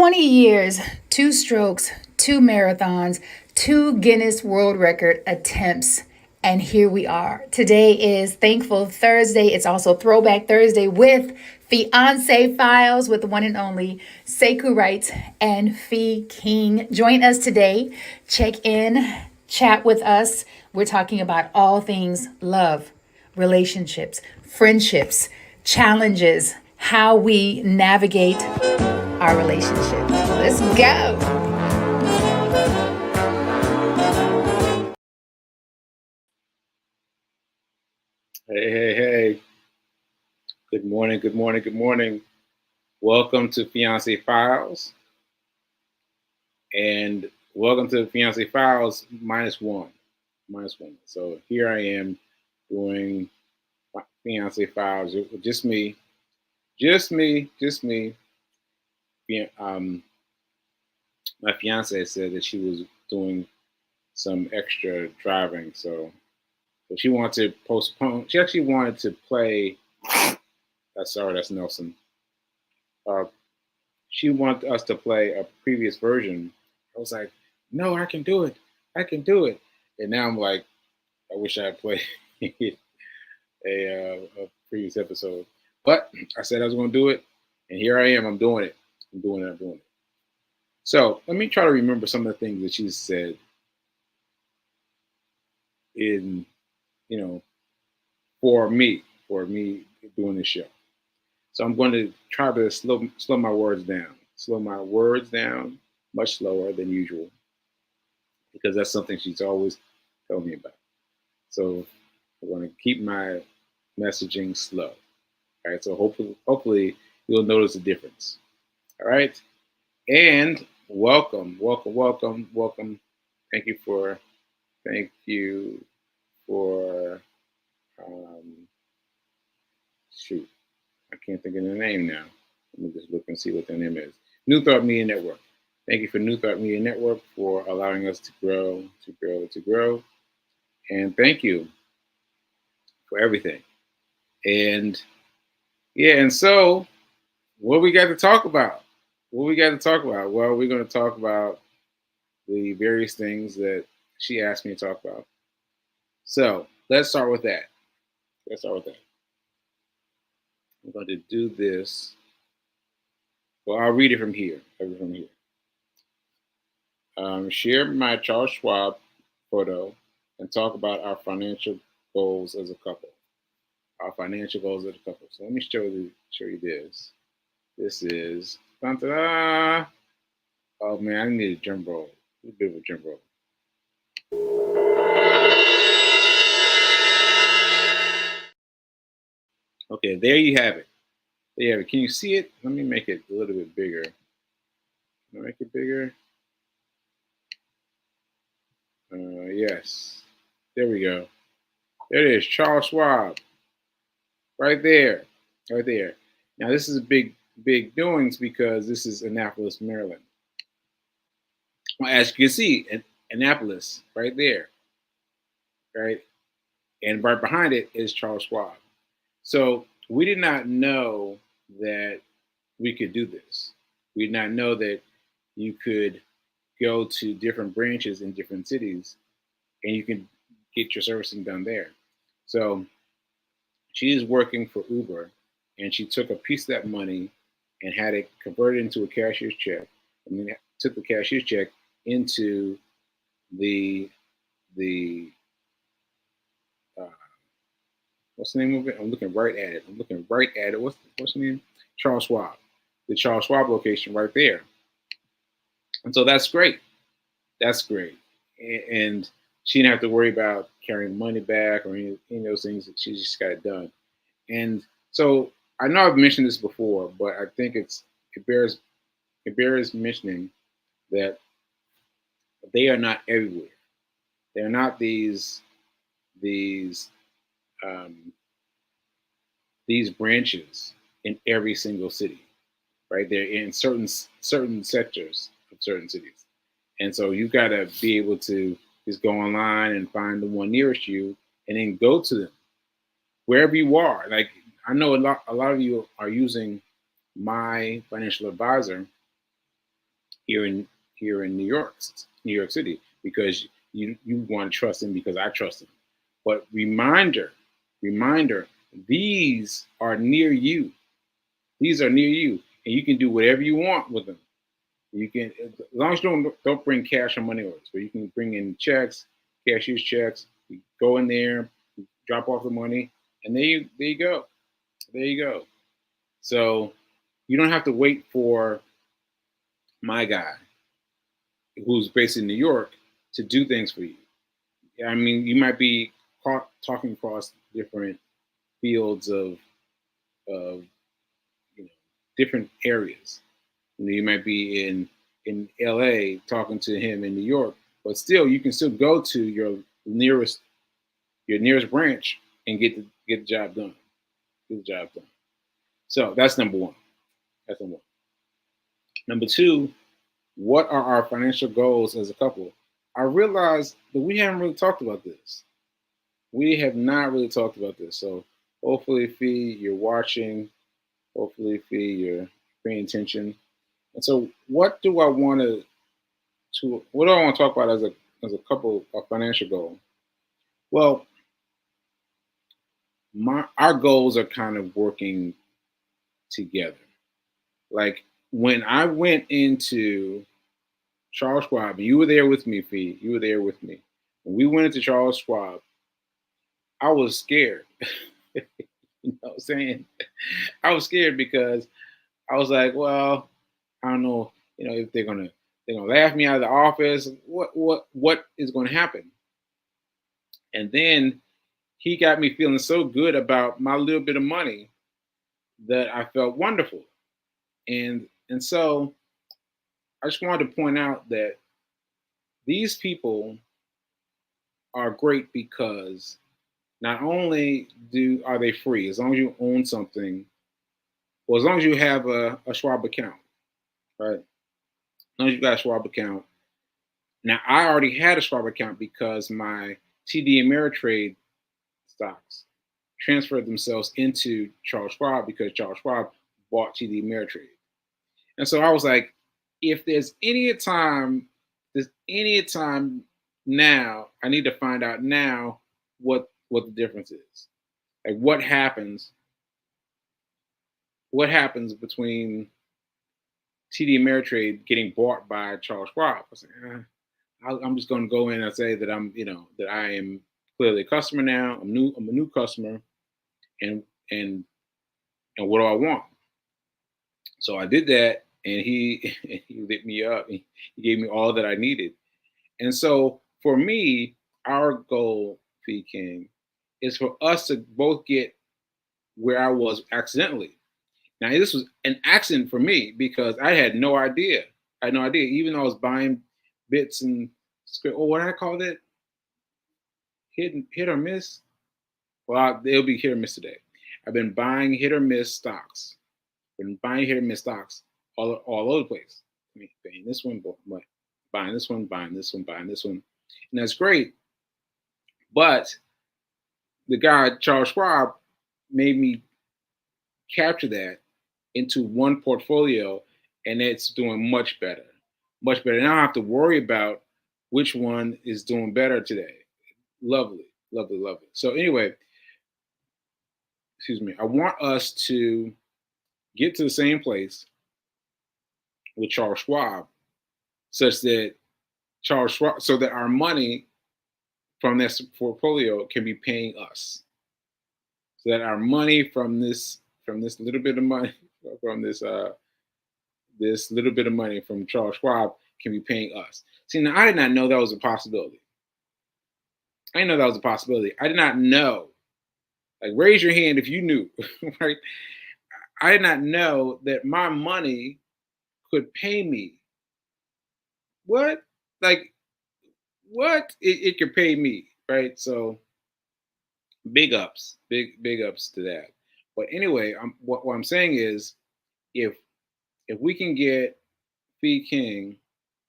20 years, two strokes, two marathons, two Guinness World Record attempts. And here we are. Today is Thankful Thursday. It's also Throwback Thursday with Fiance Files with the one and only Sekou Wright and Fee King. Join us today. Check in, chat with us. We're talking about all things love, relationships, friendships, challenges, how we navigate our relationship. Let's go. Hey. Good morning. Welcome to Fiance Files. And welcome to Fiance Files minus one. So here I am doing Fiance Files. Just me. My fiance said that she was doing some extra driving, so she wanted to postpone. She actually wanted to play. Sorry, that's Nelson. She wanted us to play a previous version. I was like, no, I can do it. And now I'm like, I wish I had played a previous episode. But I said I was going to do it, and here I am. I'm doing it. So let me try to remember some of the things that she said in, for me doing this show. So I'm going to try to slow my words down much slower than usual, because that's something she's always telling me about. So I'm going to keep my messaging slow. All right. So hopefully you'll notice a difference. All right. And welcome. Thank you for shoot. I can't think of the name now. Let me just look and see what the name is. New Thought Media Network. Thank you for New Thought Media Network for allowing us to grow. And thank you for everything. And so what we got to talk about? Well, we're going to talk about the various things that she asked me to talk about. So let's start with that. I'm going to do this. Well, I'll read it from here. Share my Charles Schwab photo and talk about our financial goals as a couple. So let me show you this. This is oh man, I need a drum roll. A bit of a drum roll. Okay, there you have it. Can you see it? Let me make it a little bit bigger. Can I make it bigger? Yes. There we go. There it is, Charles Schwab. Right there. Now this is a big doings because this is Annapolis, Maryland. Well, as you can see, Annapolis right there, right? And right behind it is Charles Schwab. So we did not know that we could do this. We did not know that you could go to different branches in different cities and you can get your servicing done there. So she is working for Uber, and she took a piece of that money and had it converted into a cashier's check, and then took the cashier's check into the what's the name of it? I'm looking right at it. What's the name? Charles Schwab. The Charles Schwab location right there. And so that's great. And she didn't have to worry about carrying money back or any of those things. She just got it done. And so I know I've mentioned this before, but I think it bears mentioning that they are not everywhere. They're not these branches in every single city, right? They're in certain sectors of certain cities, and so you got to be able to just go online and find the one nearest you, and then go to them wherever you are. Like I know a lot of you are using My Financial Advisor, here in New York City, because you want to trust him because I trust him. But reminder, these are near you. These are near you, and you can do whatever you want with them. You can, as long as you don't bring cash or money orders, but you can bring in checks, cashier's checks. You go in there, you drop off the money, and there you go, there you go. So you don't have to wait for my guy, who's based in New York, to do things for you. I mean, you might be talking across different fields of you know different areas. You might be in LA talking to him in New York, but still you can still go to your nearest branch and get the job done. Get the job done. So that's number one. That's number one. Number two, what are our financial goals as a couple? I realized that we haven't really talked about this. We have not really talked about this. So hopefully, Fee, you're watching. Hopefully, Fee, you're paying attention. And so, what do I want to talk about as a couple of financial goal? Well, our goals are kind of working together. Like when I went into Charles Schwab, you were there with me, Fee. You were there with me. When we went into Charles Schwab, I was scared. you know what I'm saying? I was scared because I was like, well, I don't know, if they're gonna laugh me out of the office. What is gonna happen? And then he got me feeling so good about my little bit of money that I felt wonderful. And so I just wanted to point out that these people are great because not only do are they free, as long as you own something, well, as long as you have a Schwab account, right? As long as you got a Schwab account. Now I already had a Schwab account because my TD Ameritrade stocks transferred themselves into Charles Schwab because Charles Schwab bought TD Ameritrade. And so I was like, if there's any time now, I need to find out now what the difference is. Like what happens between TD Ameritrade getting bought by Charles Schwab. I was like, I'm just going to go in and say that that I am clearly a customer now. I'm a new customer, and and and what do I want? So I did that, and he lit me up. He gave me all that I needed. And so for me, our goal, P King, is for us to both get where I was accidentally. Now this was an accident for me because I had no idea. I had no idea. Even though I was buying bits and script, or what I call it, hit or miss. Well, it'll be hit or miss today. I've been buying hit or miss stocks. Been buying hit or miss stocks all over the place. I mean, buying this one, but buying this one, buying this one, buying this one, and that's great. But the guy Charles Schwab made me capture that into one portfolio, and it's doing much better, much better. Now I don't have to worry about which one is doing better today. Lovely, lovely, lovely. So anyway, excuse me. I want us to get to the same place with Charles Schwab, such that so that our money from this portfolio can be paying us, so that our money from this little bit of money from this little bit of money from Charles Schwab can be paying us. See, now I did not know that was a possibility. I didn't know that was a possibility. I did not know. Like, raise your hand if you knew, right? I did not know that my money could pay me. What? Like, what? It could pay me, right? So big ups, big ups to that. But anyway, what I'm saying is, if we can get Fee King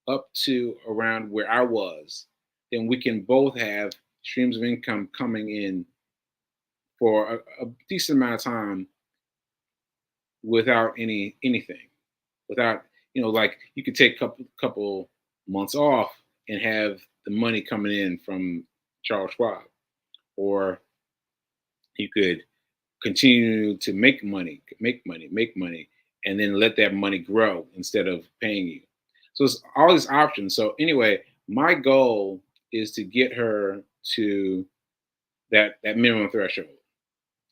up to around where I was, then we can both have streams of income coming in for a decent amount of time without anything, without like you could take couple months off and have the money coming in from Charles Schwab, or you could continue to make money, and then let that money grow instead of paying you. So it's all these options. So anyway, my goal is to get her to that minimum threshold,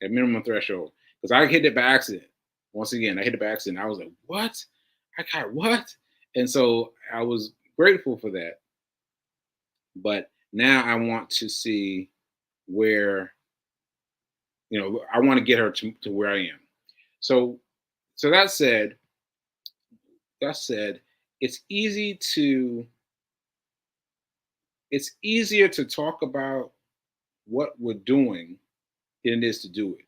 because I hit it by accident. Once again, I hit it by accident. I was like, what? I got what? And so I was grateful for that. But now I want to see where, I want to get her to where I am. So so that said, it's easy to it's easier to talk about what we're doing than it is to do it.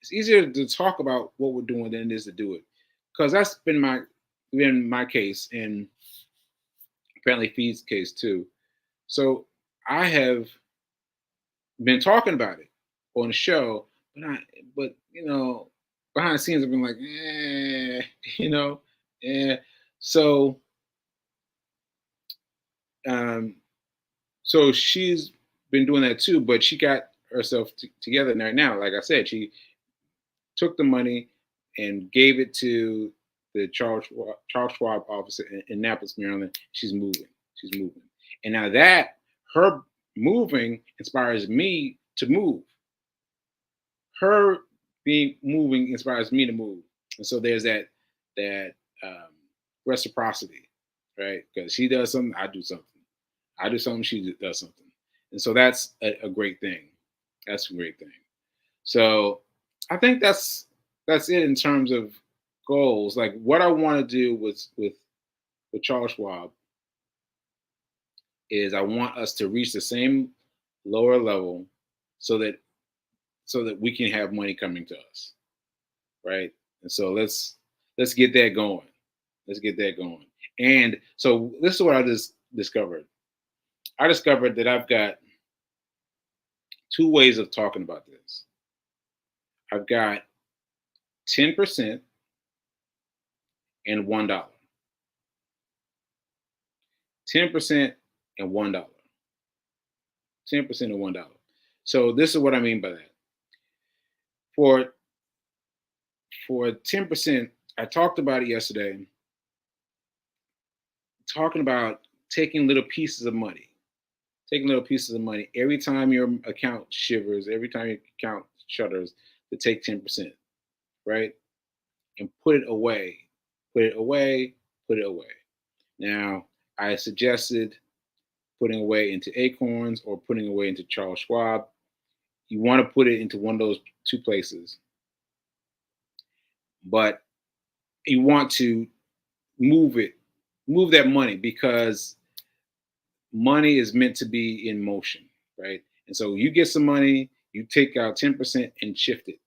It's easier to talk about what we're doing than it is to do it. Because that's been my case, and apparently Feed's case too. So I have been talking about it on the show, but behind the scenes I've been like, you know, eh. So um, so she's been doing that too, but she got herself together right now. Like I said, she took the money and gave it to the Charles Schwab office in Annapolis, Maryland. She's moving. She's moving. And now that her moving inspires me to move. Her being moving inspires me to move. And so there's that um, reciprocity, right? Because she does something, I do something. I do something, she does something. And so that's a great thing. That's a great thing. So I think that's it in terms of goals. Like what I want to do with Charles Schwab is I want us to reach the same lower level so that we can have money coming to us, right? And so let's get that going. Let's get that going. And so this is what I just discovered. I discovered that I've got two ways of talking about this. I've got 10% and $1. 10% and $1. 10% and $1. So this is what I mean by that. For 10%, I talked about it yesterday, talking about taking little pieces of money. Taking little pieces of money every time your account shivers, every time your account shudders, to take 10%, right? And put it away. Put it away, put it away. Now, I suggested putting away into Acorns or putting away into Charles Schwab. You want to put it into one of those two places, but you want to move it, move that money, because money is meant to be in motion, right? And so you get some money, you take out 10% and shift it.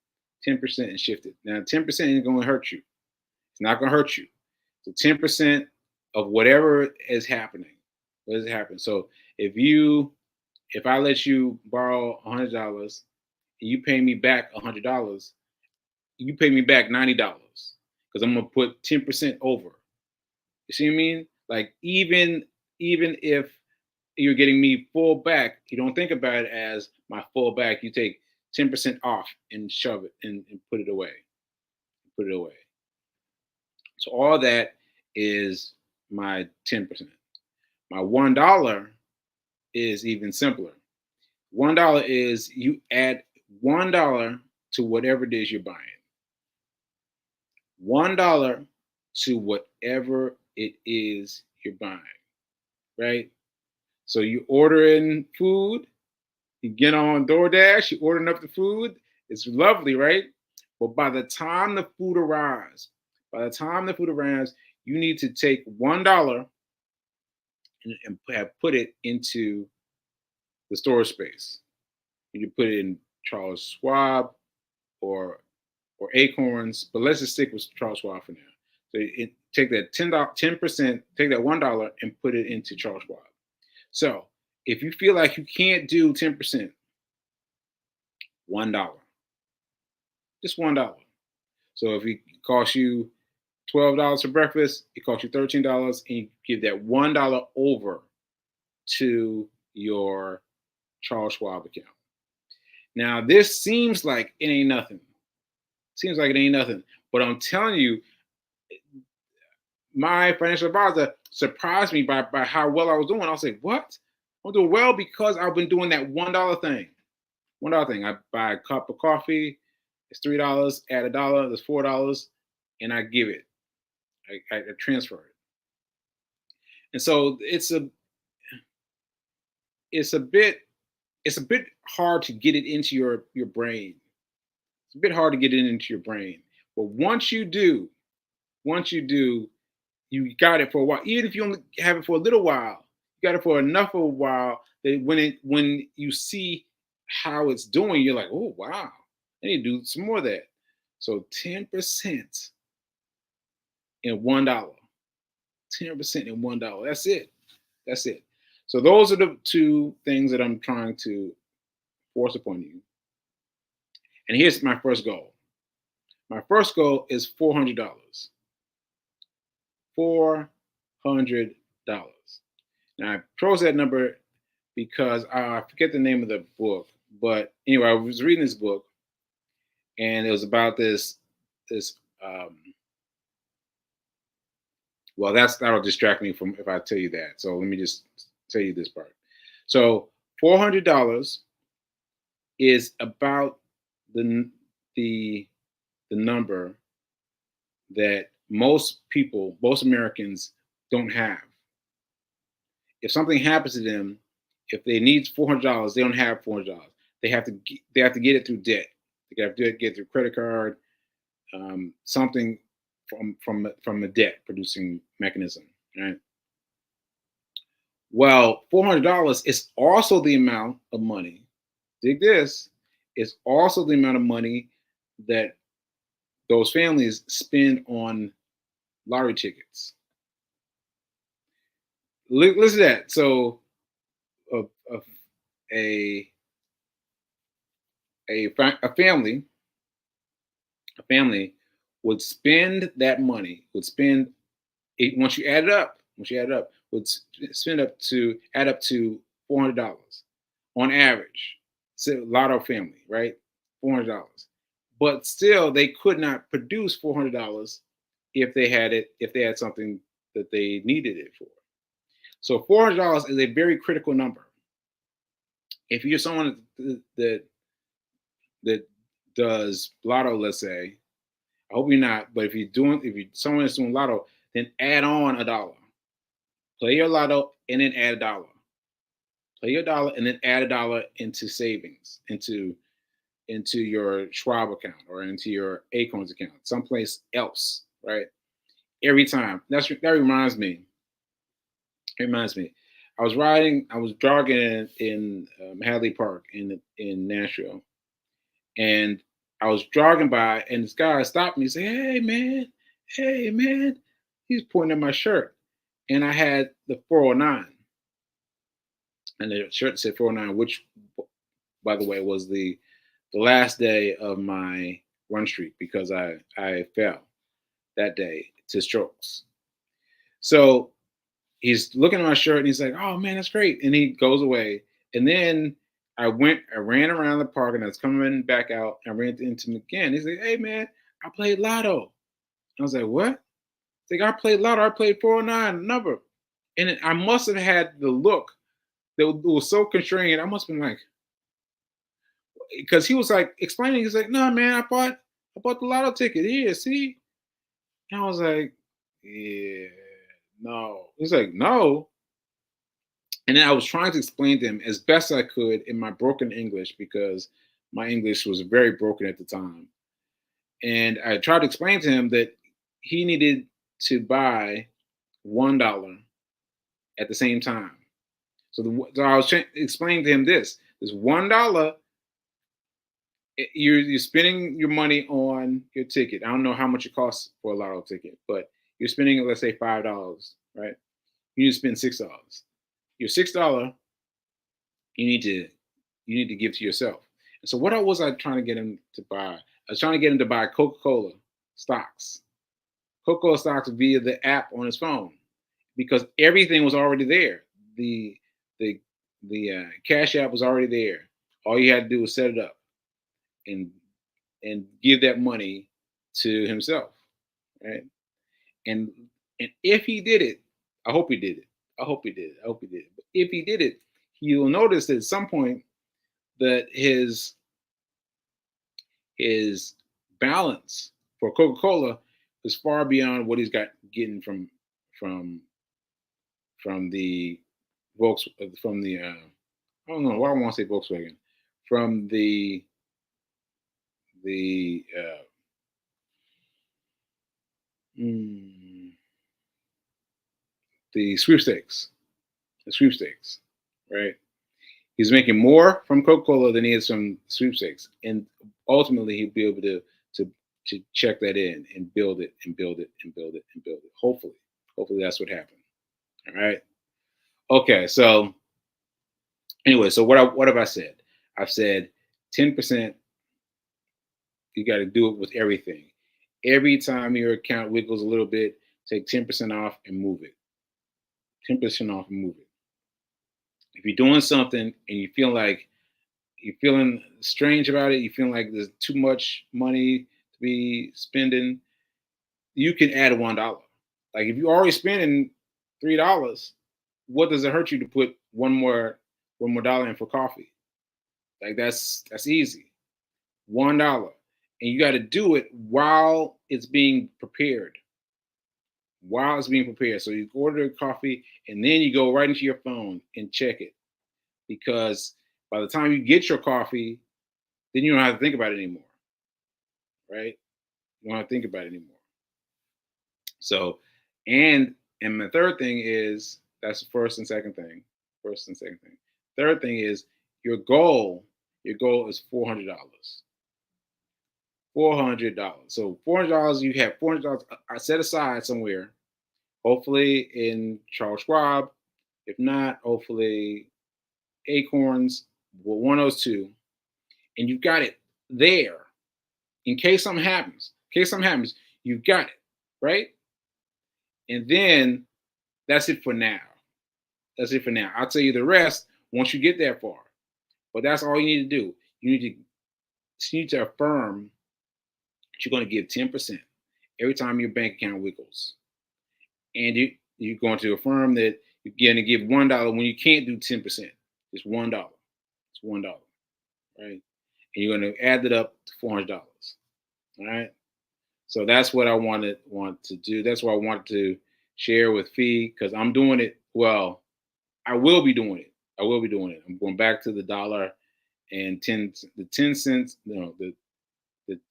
10% and shift it. Now, 10% ain't going to hurt you. It's not going to hurt you. So 10% of whatever is happening. What is happening? So if I let you borrow $100 and you pay me back $100, you pay me back $90 because I'm gonna put 10% over. You see what I mean? Like even if you're getting me full back, you don't think about it as my full back. You take 10% off and shove it and put it away. Put it away. So all that is my 10%. My $1 is even simpler. $1 is you add $1 to whatever it is you're buying. $1 to whatever it is you're buying, right? So you order in food, you get on DoorDash, you're ordering up the food. It's lovely, right? But by the time the food arrives, you need to take $1 and have put it into the storage space. You put it in Charles Schwab or Acorns, but let's just stick with Charles Schwab for now. So take that 10%, take that $1 and put it into Charles Schwab. So if you feel like you can't do 10%, $1, just $1. So if it costs you $12 for breakfast, it costs you $13, and you give that $1 over to your Charles Schwab account. Now, this seems like it ain't nothing. Seems like it ain't nothing. But I'm telling you, my financial advisor surprised me by how well I was doing. I was like, what? I'm doing well because I've been doing that $1 thing. $1 thing. I buy a cup of coffee, it's $3, add $1, that's $4, and I give it. I transfer it. And so it's a bit hard to get it into your brain. It's a bit hard to get it into your brain. But once you do, you got it for a while. Even if you only have it for a little while, you got it for enough of a while that when you see how it's doing, you're like, oh wow, I need to do some more of that. So 10% in $1. 10% in $1. That's it. That's it. So those are the two things that I'm trying to force upon you. And here's my first goal. My first goal is $400. $400. Now I chose that number because I forget the name of the book, but anyway, I was reading this book, and it was about this. Well, that'll distract me from if I tell you that. So let me just tell you this part. So $400 is about the number that most people, most Americans don't have. If something happens to them, if they need $400, they don't have $400. They have to get it through debt. They have to get it through credit card, something from a debt producing mechanism, right? Well, $400 is also the amount of money. Dig this. It's also the amount of money that those families spend on lottery tickets. Listen to that. So, a a, a family would spend that money. Would spend it once you add it up. Once you add it up, would spend add up to $400 on average. So lotto family, right? $400. But still, they could not produce $400 if they had something that they needed it for. So $400 is a very critical number. If you're someone that does lotto, let's say, I hope you're not, but if you're someone that's doing lotto, then add on $1. Play your lotto and then add $1. Play your dollar and then add $1 into savings, into your Schwab account or into your Acorns account, someplace else, right? Every time. That reminds me. It reminds me. I was jogging in Hadley Park in Nashville, and I was jogging by, and this guy stopped me and said, hey man," he's pointing at my shirt, and I had the 409, and the shirt said 409, which, by the way, was the last day of my run streak because I fell that day to strokes. So he's looking at my shirt and he's like, "Oh man, that's great," and he goes away. And then I ran around the park, and I was coming back out, and I ran into him again. He's like, "Hey man, I played lotto." I was like, "What?" He's like, "I played lotto. I played 409 number," and I must have had the look that was so constrained. I must have been like, because he was like explaining. He's like, "No man, I bought the lotto ticket here. See," and I was like, "Yeah, no." He's like, "No." And then I was trying to explain to him as best I could in my broken English, because my English was very broken at the time. And I tried to explain to him that he needed to buy $1 at the same time. So I was explaining to him this $1. You're spending your money on your ticket. I don't know how much it costs for a lotto ticket, but you're spending, let's say, $5, right? You need to spend $6. Your $6 you need to give to yourself. And so what was I trying to get him to buy? I was trying to get him to buy Coca-Cola stocks. Coca-Cola stocks via the app on his phone because everything was already there. The the the Cash App was already there. All you had to do was set it up and give that money to himself, right? And and if he did it, I hope he did it. I hope he did it. I hope he did it. But if he did it, you'll notice that at some point that his balance for Coca-Cola is far beyond what he's got getting from from the Volks from the I don't know why I want to say Volkswagen from the mm, the sweepstakes, right? He's making more from Coca-Cola than he is from sweepstakes, and ultimately he'll be able to to check that in and build it and build it and build it and build it. Hopefully that's what happened. All right. Okay. So anyway, so what have I said? I've said 10%. You got to do it with everything. Every time your account wiggles a little bit, take 10% off and move it. 10% off and move it. If you're doing something and you feel like you're feeling strange about it, you feel like there's too much money to be spending, you can add $1. Like if you're already spending $3, what does it hurt you to put one more dollar in for coffee? Like that's easy. $1. And you got to do it while it's being prepared. While it's being prepared. So you order coffee and then you go right into your phone and check it. Because by the time you get your coffee, then you don't have to think about it anymore. Right? You don't have to think about it anymore. So, and the third thing is that's the first and second thing. First and second thing. Third thing is your goal. Your goal is $400. $400. So $400, you have $400 set aside somewhere. Hopefully in Charles Schwab. If not, hopefully Acorns. Well, one of those two, and you've got it there in case something happens. In case something happens, you've got it right. And then that's it for now. That's it for now. I'll tell you the rest once you get that far. But that's all you need to do. You need to affirm that you're going to give 10% every time your bank account wiggles. And you're going to affirm that you're going to give $1 when you can't do 10%. It's $1. It's $1. Right? And you're going to add it up to $400. All right. So that's what I want to do. That's what I want to share with Fee because I'm doing it. Well, I will be doing it. I will be doing it. I'm going back to the dollar and the 10 cents. No, the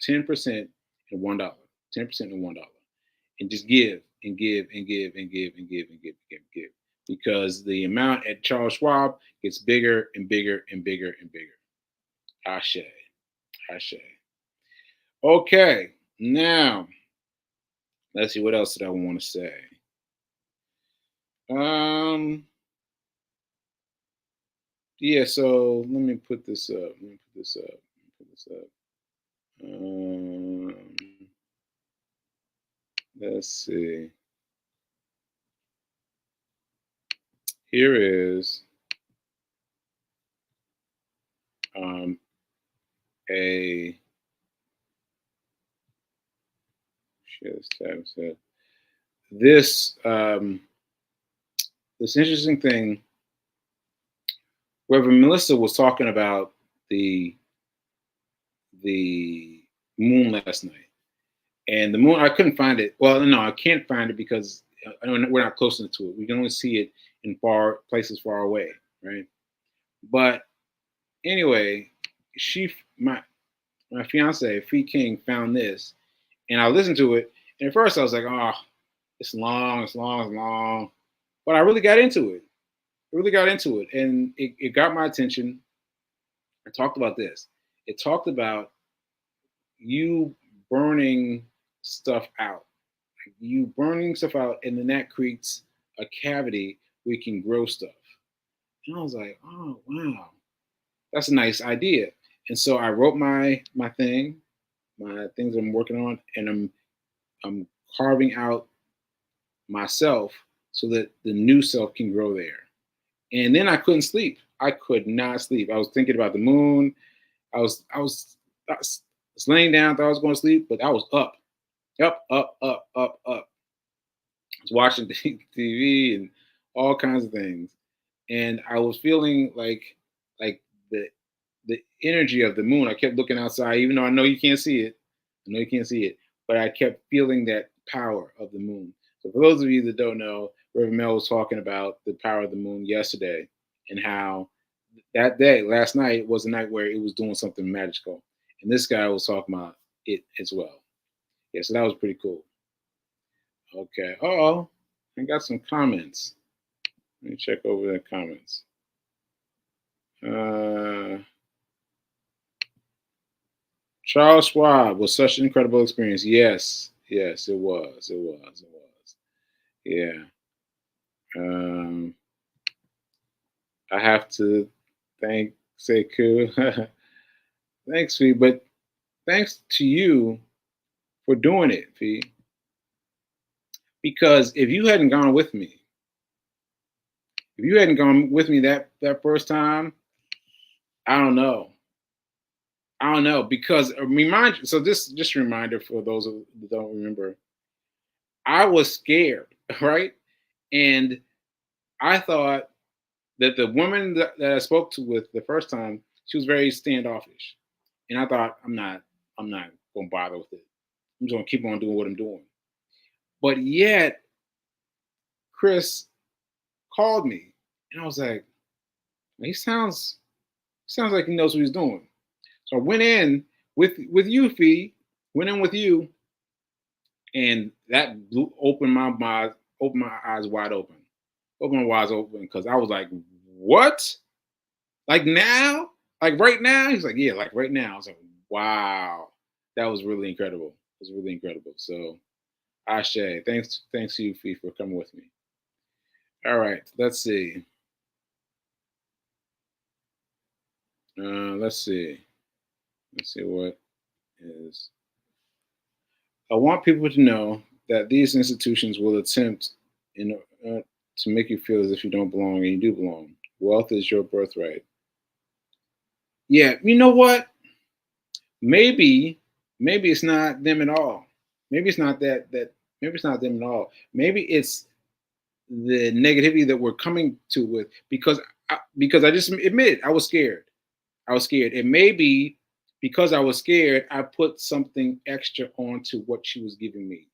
10% and $1. 10% and $1, and just give and give and give and give and give and give and give and give because the amount at Charles Schwab gets bigger and bigger and bigger and bigger. Ashe, ashe. Okay, now let's see what else did I want to say. Yeah, so let me put this up. Let's see. Here is a share this tab set. This interesting thing. Reverend Melissa was talking about the moon last night, and the moon I couldn't find it. Well, no, I can't find it because we're not close enough to it. We can only see it in far places far away, right? But anyway, my fiance Fee King found this, and I listened to it. And at first, I was like, "Oh, it's long, it's long, it's long," but I really got into it. Really got into it, and it got my attention. I talked about this. It talked about you burning stuff out. You burning stuff out, and then that creates a cavity where you can grow stuff. And I was like, oh wow, that's a nice idea. And so I wrote my things I'm working on, and I'm carving out myself so that the new self can grow there. And then I couldn't sleep. I could not sleep. I was thinking about the moon. I was laying down, thought I was going to sleep, but I was up. I was watching TV and all kinds of things, and I was feeling like the the energy of the moon. I kept looking outside, even though I know you can't see it. I know you can't see it, but I kept feeling that power of the moon. So for those of you that don't know, Reverend Mel was talking about the power of the moon yesterday and how that day, last night, was a night where it was doing something magical. And this guy was talking about it as well. Yeah, so that was pretty cool. Okay. Oh, I got some comments. Let me check over the comments. Uh, Charles Schwab was such an incredible experience. Yes, yes, it was. It was. Yeah. Um, I have to thank Sekou. Thanks, Fee, but thanks to you for doing it, Fee. Because if you hadn't gone with me that first time, I don't know. I don't know because So this just a reminder for those who don't remember. I was scared, right? And I thought that the woman that I spoke to with the first time, she was very standoffish, and I thought I'm not gonna bother with it. I'm just gonna keep on doing what I'm doing. But yet, Chris called me, and I was like, he sounds like he knows what he's doing. So I went in with you, Fee. Went in with you, and that opened my eyes wide open my eyes open because I was like, "What? Like now? Like right now?" He's like, "Yeah, like right now." I was like, "Wow, that was really incredible. It was really incredible." So, Ashe, thanks to you, Fee, for coming with me. All right, let's see. Let's see. Let's see what is. I want people to know that these institutions will attempt in to make you feel as if you don't belong and you do belong. Wealth is your birthright. Yeah, you know what? Maybe, maybe it's not them at all. Maybe it's not that. Maybe it's not them at all. Maybe it's the negativity that we're coming to with because I just admit I was scared. I was scared, and maybe because I was scared, I put something extra onto what she was giving me.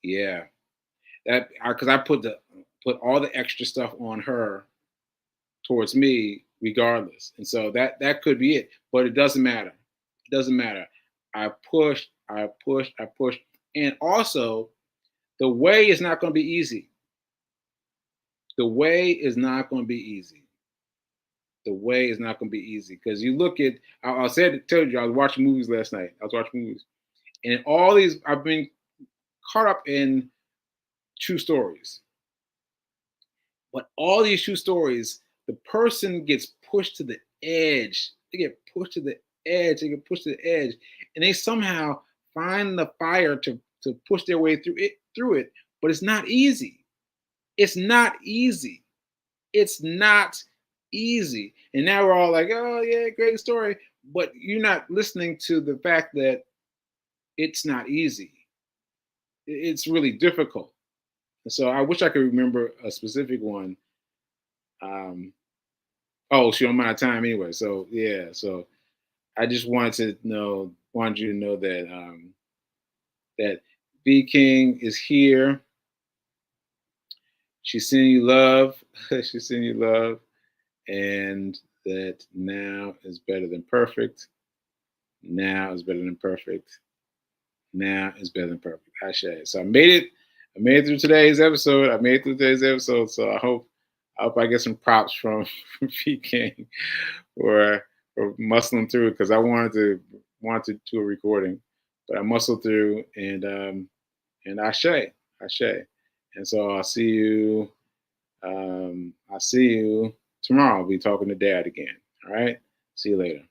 Yeah, that because I put all the extra stuff on her towards me regardless, and so that could be it. But it doesn't matter. It doesn't matter. I pushed, and also the way is not going to be easy. The way is not going to be easy. The way is not going to be easy because you look at. I said, told you I was watching movies last night. I was watching movies, and in all these, I've been caught up in true stories. But all these true stories, the person gets pushed to the edge. They get pushed to the edge. They get pushed to the edge, and they somehow find the fire to push their way through it. Through it, but it's not easy. It's not easy. It's not easy. And now we're all like, "Oh yeah, great story," but you're not listening to the fact that it's not easy. It's really difficult. So I wish I could remember a specific one. Um, Oh, she on my time anyway. So yeah, so I just wanted you to know that that B King is here. She's sending you love. She's sending you love, and that now is better than perfect. Now is better than perfect. Now is better than perfect. Hashtag. So I made it. I made it through today's episode. I made it through today's episode. So I hope I get some props from B King for muscling through because I wanted to do a recording, but I muscled through and I shay, and so I'll see you tomorrow. I'll be talking to Dad again. All right, see you later.